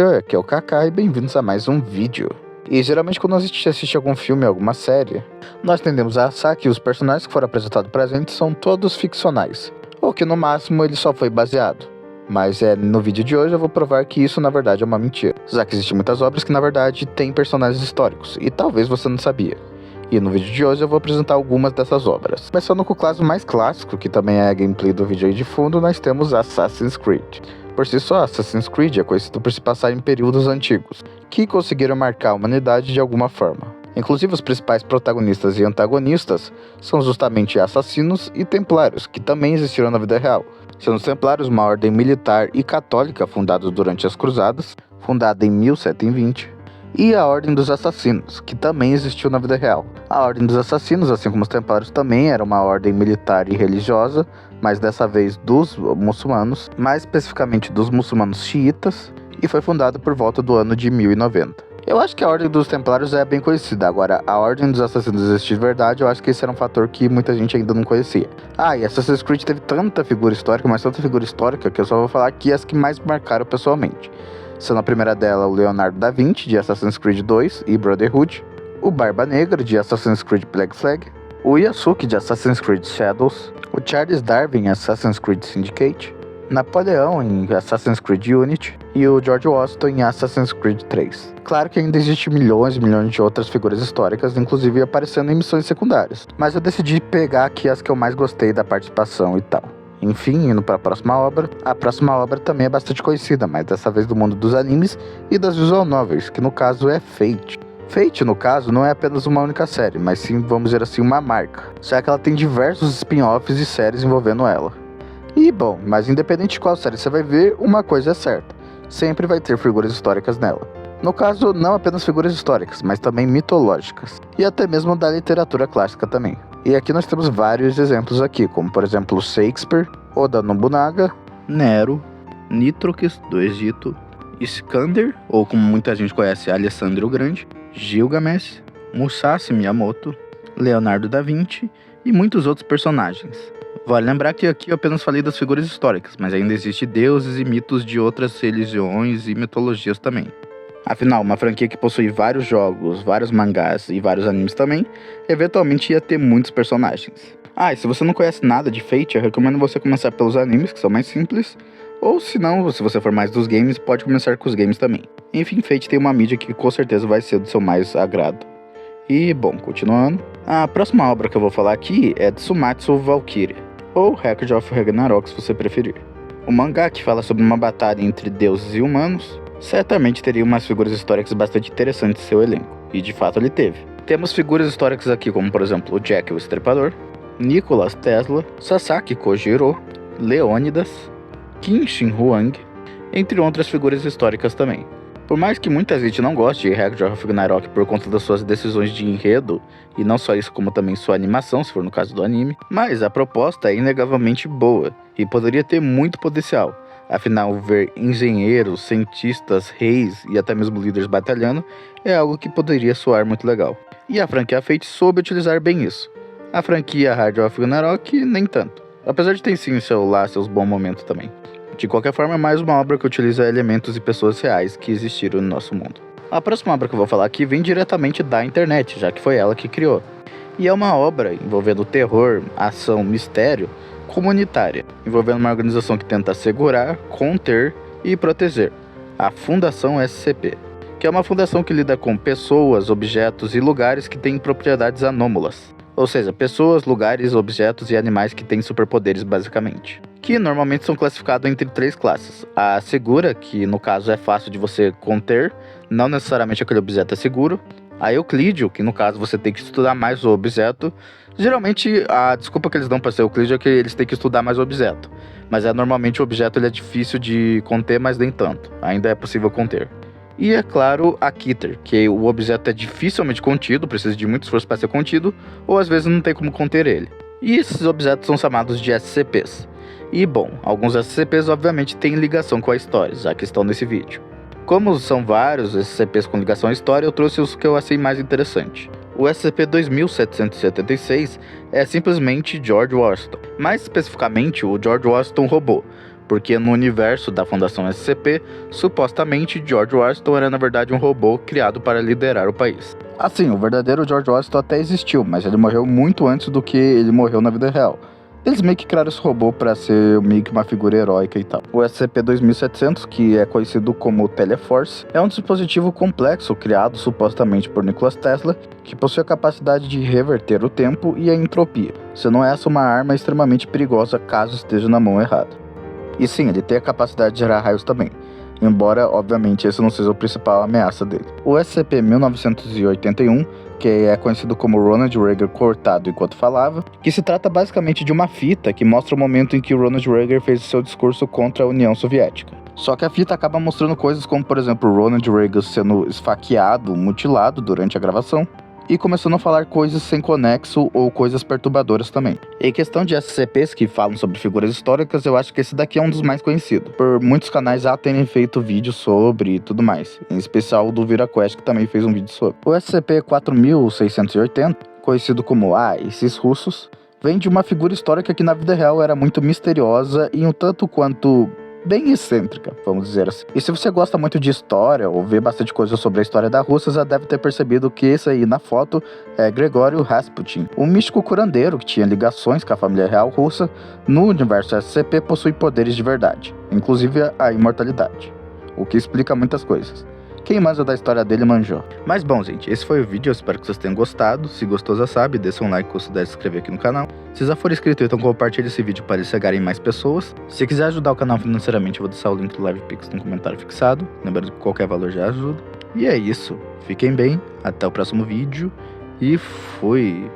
Oi, aqui é o Kaká e bem-vindos a mais um vídeo. E geralmente quando a gente assiste algum filme, alguma série, nós tendemos a achar que os personagens que foram apresentados pra gente são todos ficcionais, ou que no máximo ele só foi baseado. Mas no vídeo de hoje eu vou provar que isso na verdade é uma mentira, já que existem muitas obras que na verdade têm personagens históricos, e talvez você não sabia. E no vídeo de hoje eu vou apresentar algumas dessas obras. Começando com o caso mais clássico, que também é a gameplay do vídeo aí de fundo, nós temos Assassin's Creed. Por si só, Assassin's Creed é conhecido por se passar em períodos antigos, que conseguiram marcar a humanidade de alguma forma. Inclusive os principais protagonistas e antagonistas são justamente assassinos e templários, que também existiram na vida real. Sendo os templários uma ordem militar e católica fundada durante as Cruzadas, fundada em 1120, e a Ordem dos Assassinos, que também existiu na vida real. A Ordem dos Assassinos, assim como os Templários, também era uma ordem militar e religiosa, mas dessa vez dos muçulmanos, mais especificamente dos muçulmanos xiitas, e foi fundada por volta do ano de 1090. Eu acho que a Ordem dos Templários é bem conhecida, agora a Ordem dos Assassinos existe de verdade, eu acho que esse era um fator que muita gente ainda não conhecia. E Assassin's Creed teve tanta figura histórica, mas tanta figura histórica, que eu só vou falar aqui as que mais marcaram pessoalmente. Sendo a primeira dela o Leonardo da Vinci, de Assassin's Creed 2 e Brotherhood, o Barba Negra, de Assassin's Creed Black Flag, o Yasuke, de Assassin's Creed Shadows, o Charles Darwin em Assassin's Creed Syndicate, Napoleão em Assassin's Creed Unity e o George Washington em Assassin's Creed 3. Claro que ainda existem milhões e milhões de outras figuras históricas, inclusive aparecendo em missões secundárias, mas eu decidi pegar aqui as que eu mais gostei da participação e tal. Enfim, indo para a próxima obra. A próxima obra também é bastante conhecida, mas dessa vez do mundo dos animes e das visual novels, que no caso é Fate. Fate, no caso, não é apenas uma única série, mas sim, vamos dizer assim, uma marca, já que ela tem diversos spin-offs e séries envolvendo ela. E bom, mas independente de qual série você vai ver, uma coisa é certa, sempre vai ter figuras históricas nela. No caso, não apenas figuras históricas, mas também mitológicas, e até mesmo da literatura clássica também. E aqui nós temos vários exemplos aqui, como por exemplo Shakespeare, Oda Nobunaga, Nero, Nitroques do Egito, Iskander, ou como muita gente conhece, Alessandro o Grande, Gilgamesh, Musashi Miyamoto, Leonardo da Vinci e muitos outros personagens. Vale lembrar que aqui eu apenas falei das figuras históricas, mas ainda existem deuses e mitos de outras religiões e mitologias também. Afinal, uma franquia que possui vários jogos, vários mangás e vários animes também, eventualmente ia ter muitos personagens. E se você não conhece nada de Fate, eu recomendo você começar pelos animes, que são mais simples, ou se não, se você for mais dos games, pode começar com os games também. Enfim, Fate tem uma mídia que com certeza vai ser do seu mais agrado. E, bom, continuando, a próxima obra que eu vou falar aqui é Tsumatsu Valkyria, ou Record of Ragnarok se você preferir. O mangá que fala sobre uma batalha entre deuses e humanos, certamente teria umas figuras históricas bastante interessantes em seu elenco, e de fato ele teve. Temos figuras históricas aqui como por exemplo o Jack o Estripador, Nikola Tesla, Sasaki Kojiro, Leônidas, Qin Shi Huang, entre outras figuras históricas também. Por mais que muita gente não goste de Record of Ragnarok por conta das suas decisões de enredo, e não só isso como também sua animação, se for no caso do anime, mas a proposta é inegavelmente boa, e poderia ter muito potencial. Afinal, ver engenheiros, cientistas, reis e até mesmo líderes batalhando é algo que poderia soar muito legal. E a franquia Fate soube utilizar bem isso. A franquia Hard of Ragnarok nem tanto, apesar de ter sim seus bons momentos também. De qualquer forma, é mais uma obra que utiliza elementos e pessoas reais que existiram no nosso mundo. A próxima obra que eu vou falar aqui vem diretamente da internet, já que foi ela que criou. E é uma obra envolvendo terror, ação, mistério, comunitária, envolvendo uma organização que tenta assegurar, conter e proteger, a Fundação SCP, que é uma fundação que lida com pessoas, objetos e lugares que têm propriedades anômalas, ou seja, pessoas, lugares, objetos e animais que têm superpoderes basicamente, que normalmente são classificados entre 3 classes. A segura, que no caso é fácil de você conter, não necessariamente aquele objeto é seguro. A Euclídeo, que no caso você tem que estudar mais o objeto. Geralmente a desculpa que eles dão para ser Euclídeo é que eles têm que estudar mais o objeto, mas normalmente o objeto ele é difícil de conter, mas nem tanto, ainda é possível conter. E é claro a Keter, que o objeto é dificilmente contido, precisa de muito esforço para ser contido, ou às vezes não tem como conter ele. E esses objetos são chamados de SCPs. E bom, alguns SCPs obviamente têm ligação com a história, já que estão nesse vídeo. Como são vários SCPs com ligação à história, eu trouxe os que eu achei mais interessante. O SCP-2776 é simplesmente George Washington, mais especificamente o George Washington robô, porque no universo da Fundação SCP, supostamente George Washington era na verdade um robô criado para liderar o país. Assim, o verdadeiro George Washington até existiu, mas ele morreu muito antes do que ele morreu na vida real. Eles meio que criaram esse robô para ser meio que uma figura heróica e tal. O SCP-2700, que é conhecido como Teleforce, é um dispositivo complexo criado supostamente por Nikola Tesla, que possui a capacidade de reverter o tempo e a entropia, sendo essa uma arma extremamente perigosa caso esteja na mão errada. E sim, ele tem a capacidade de gerar raios também, embora, obviamente, esse não seja a principal ameaça dele. O SCP-1981, que é conhecido como Ronald Reagan cortado enquanto falava, que se trata basicamente de uma fita que mostra o momento em que Ronald Reagan fez seu discurso contra a União Soviética. Só que a fita acaba mostrando coisas como, por exemplo, Ronald Reagan sendo esfaqueado, mutilado durante a gravação, e começando a falar coisas sem conexo ou coisas perturbadoras também. Em questão de SCPs que falam sobre figuras históricas, eu acho que esse daqui é um dos mais conhecidos, por muitos canais já terem feito vídeo sobre e tudo mais, em especial o do ViraQuest, que também fez um vídeo sobre. O SCP-4680, conhecido como esses russos, vem de uma figura histórica que na vida real era muito misteriosa e um tanto quanto bem excêntrica, vamos dizer assim. E se você gosta muito de história ou vê bastante coisa sobre a história da Rússia, já deve ter percebido que esse aí na foto é Grigório Rasputin, um místico curandeiro que tinha ligações com a família real russa. No universo SCP possui poderes de verdade, inclusive a imortalidade, o que explica muitas coisas. Quem manja da história dele manjou. Mas bom, gente, esse foi o vídeo, eu espero que vocês tenham gostado. Se gostou, já sabe, deixa um like, considere se inscrever aqui no canal. Se já for inscrito, então compartilhe esse vídeo para ele chegar em mais pessoas. Se quiser ajudar o canal financeiramente, eu vou deixar o link do LivePix no comentário fixado. Lembrando que qualquer valor já ajuda. E é isso, fiquem bem, até o próximo vídeo e fui!